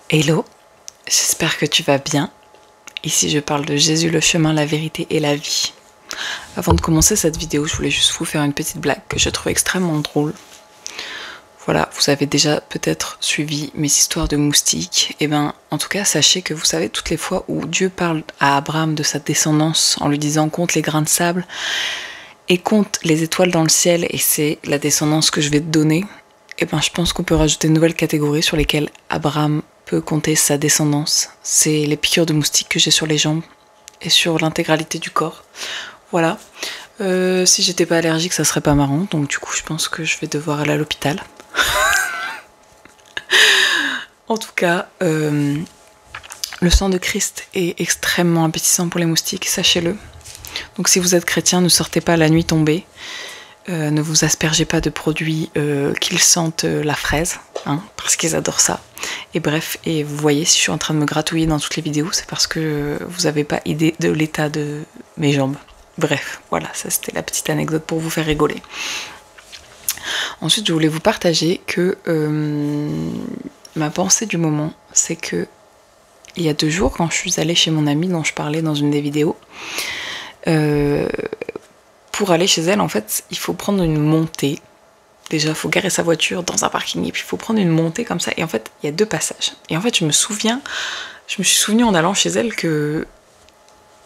Hello, j'espère que tu vas bien. Ici je parle de Jésus, le chemin, la vérité et la vie. Avant de commencer cette vidéo, je voulais juste vous faire une petite blague que je trouve extrêmement drôle. Voilà, vous avez déjà peut-être suivi mes histoires de moustiques. Et ben, en tout cas, sachez que vous savez toutes les fois où Dieu parle à Abraham de sa descendance en lui disant compte les grains de sable et compte les étoiles dans le ciel et c'est la descendance que je vais te donner. Et ben, je pense qu'on peut rajouter une nouvelle catégorie sur lesquelles Abraham peut compter sa descendance. C'est les piqûres de moustiques que j'ai sur les jambes et sur l'intégralité du corps. Voilà. Si j'étais pas allergique, ça serait pas marrant. Donc du coup, je pense que je vais devoir aller à l'hôpital. En tout cas, le sang de Christ est extrêmement appétissant pour les moustiques, sachez-le. Donc si vous êtes chrétien, ne sortez pas la nuit tombée. Ne vous aspergez pas de produits qu'ils sentent la fraise, hein, parce qu'ils adorent ça. Et bref, et vous voyez, si je suis en train de me gratouiller dans toutes les vidéos, c'est parce que vous n'avez pas idée de l'état de mes jambes. Bref, voilà, ça c'était la petite anecdote pour vous faire rigoler. Ensuite, je voulais vous partager que ma pensée du moment, c'est que il y a 2 jours, quand je suis allée chez mon amie dont je parlais dans une des vidéos, pour aller chez elle, en fait, il faut prendre une montée. Déjà, il faut garer sa voiture dans un parking et puis il faut prendre une montée comme ça. Et en fait, il y a 2 passages. Et en fait, je me suis souvenu en allant chez elle que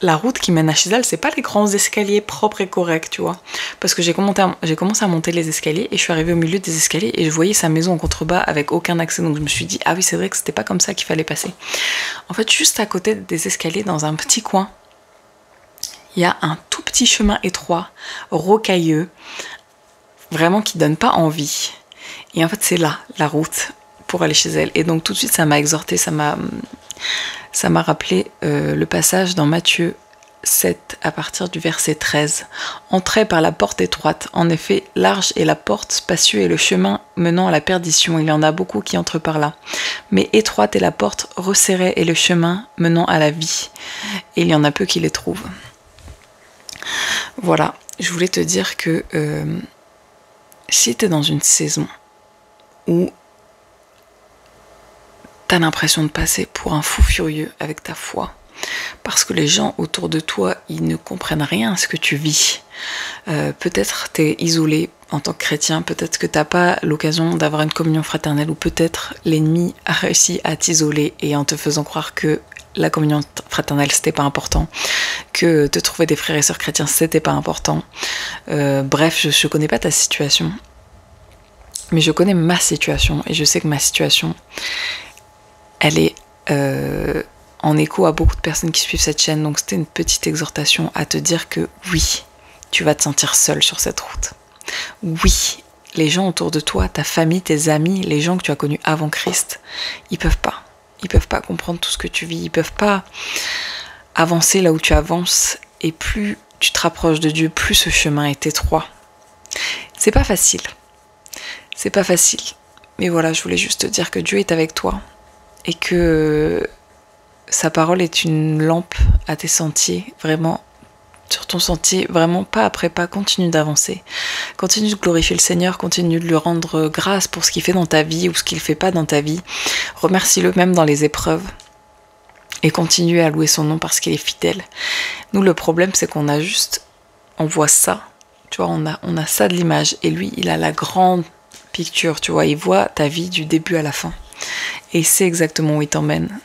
la route qui mène à chez elle, c'est pas les grands escaliers propres et corrects, tu vois. Parce que j'ai commencé à monter les escaliers et je suis arrivée au milieu des escaliers et je voyais sa maison en contrebas avec aucun accès. Donc je me suis dit, ah oui, c'est vrai que c'était pas comme ça qu'il fallait passer. En fait, juste à côté des escaliers, dans un petit coin, il y a un tout petit chemin étroit, rocailleux, vraiment qui donne pas envie. Et en fait, c'est là, la route pour aller chez elle. Et donc tout de suite, ça m'a exhorté, ça m'a rappelé le passage dans Matthieu 7 à partir du verset 13. Entrez par la porte étroite. En effet, large est la porte, spacieux est le chemin menant à la perdition. Il y en a beaucoup qui entrent par là. Mais étroite est la porte, resserrée est le chemin menant à la vie. Et il y en a peu qui les trouvent. Voilà, je voulais te dire que si tu es dans une saison où tu as l'impression de passer pour un fou furieux avec ta foi, parce que les gens autour de toi, ils ne comprennent rien à ce que tu vis. Peut-être tu es isolé en tant que chrétien, peut-être que tu n'as pas l'occasion d'avoir une communion fraternelle, ou peut-être l'ennemi a réussi à t'isoler et en te faisant croire que la communion fraternelle c'était pas important, que te trouver des frères et sœurs chrétiens c'était pas important. Bref, je connais pas ta situation, mais je connais ma situation et je sais que ma situation, elle est en écho à beaucoup de personnes qui suivent cette chaîne. Donc c'était une petite exhortation à te dire que oui, tu vas te sentir seul sur cette route. Oui, les gens autour de toi, ta famille, tes amis, les gens que tu as connus avant Christ, ils peuvent pas. Ils peuvent pas comprendre tout ce que tu vis, ils peuvent pas avancer là où tu avances, et plus tu te rapproches de Dieu, plus ce chemin est étroit. C'est pas facile. C'est pas facile. Mais voilà, je voulais juste te dire que Dieu est avec toi et que sa parole est une lampe à tes sentiers, vraiment sur ton sentier, vraiment pas après pas, continue d'avancer. Continue de glorifier le Seigneur, continue de lui rendre grâce pour ce qu'il fait dans ta vie ou ce qu'il fait pas dans ta vie. Remercie-le même dans les épreuves. Et continue à louer son nom parce qu'il est fidèle. Nous, le problème, c'est qu'on on voit ça. Tu vois, on a ça de l'image. Et lui, il a la grande picture, tu vois. Il voit ta vie du début à la fin. Et il sait exactement où il t'emmène.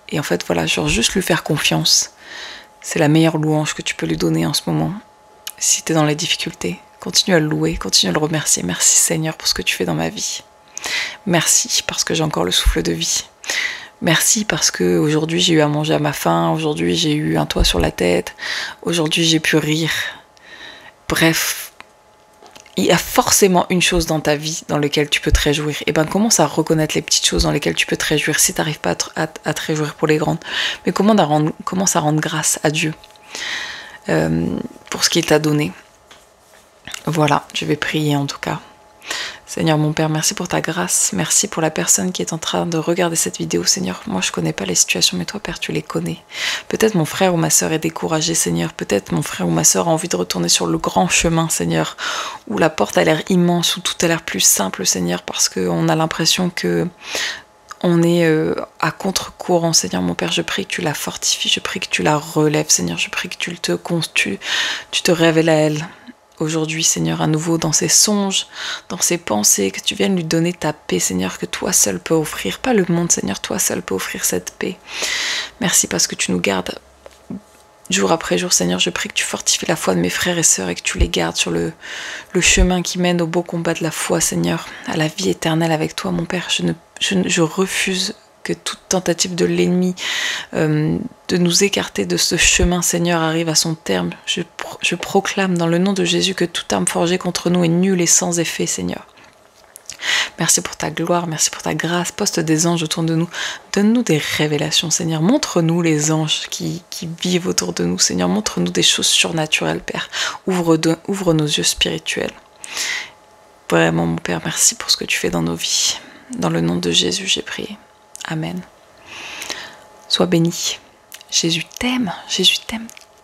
Et en fait, voilà, genre juste lui faire confiance. C'est la meilleure louange que tu peux lui donner en ce moment. Si t'es dans les difficultés, continue à le louer, continue à le remercier. Merci Seigneur pour ce que tu fais dans ma vie. Merci parce que j'ai encore le souffle de vie. Merci parce que aujourd'hui j'ai eu à manger à ma faim, aujourd'hui j'ai eu un toit sur la tête, aujourd'hui j'ai pu rire. Bref, il y a forcément une chose dans ta vie dans laquelle tu peux te réjouir. Et ben commence à reconnaître les petites choses dans lesquelles tu peux te réjouir si tu n'arrives pas à te réjouir pour les grandes. Mais commence à rendre grâce à Dieu pour ce qu'il t'a donné. Voilà, je vais prier en tout cas. Seigneur mon Père, merci pour ta grâce, merci pour la personne qui est en train de regarder cette vidéo, Seigneur. Moi je connais pas les situations, mais toi Père tu les connais. Peut-être mon frère ou ma sœur est découragé, Seigneur, peut-être mon frère ou ma sœur a envie de retourner sur le grand chemin, Seigneur, où la porte a l'air immense, où tout a l'air plus simple, Seigneur, parce qu'on a l'impression que on est à contre-courant, Seigneur mon Père, je prie que tu la fortifies, je prie que tu la relèves, Seigneur, je prie que tu te révèles à elle. Aujourd'hui, Seigneur, à nouveau dans ses songes, dans ses pensées, que tu viennes lui donner ta paix, Seigneur, que toi seul peux offrir, pas le monde, Seigneur, toi seul peux offrir cette paix. Merci parce que tu nous gardes jour après jour, Seigneur. Je prie que tu fortifies la foi de mes frères et sœurs et que tu les gardes sur le chemin qui mène au beau combat de la foi, Seigneur, à la vie éternelle avec toi, mon Père. Je refuse que toute tentative de l'ennemi de nous écarter de ce chemin, Seigneur, arrive à son terme. Je proclame dans le nom de Jésus que toute arme forgée contre nous est nulle et sans effet, Seigneur. Merci pour ta gloire, merci pour ta grâce. Poste des anges autour de nous. Donne-nous des révélations, Seigneur. Montre-nous les anges qui vivent autour de nous, Seigneur. Montre-nous des choses surnaturelles, Père. Ouvre nos yeux spirituels. Vraiment, mon Père, merci pour ce que tu fais dans nos vies. Dans le nom de Jésus, j'ai prié. Amen. Sois béni. Jésus t'aime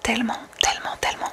tellement, tellement, tellement.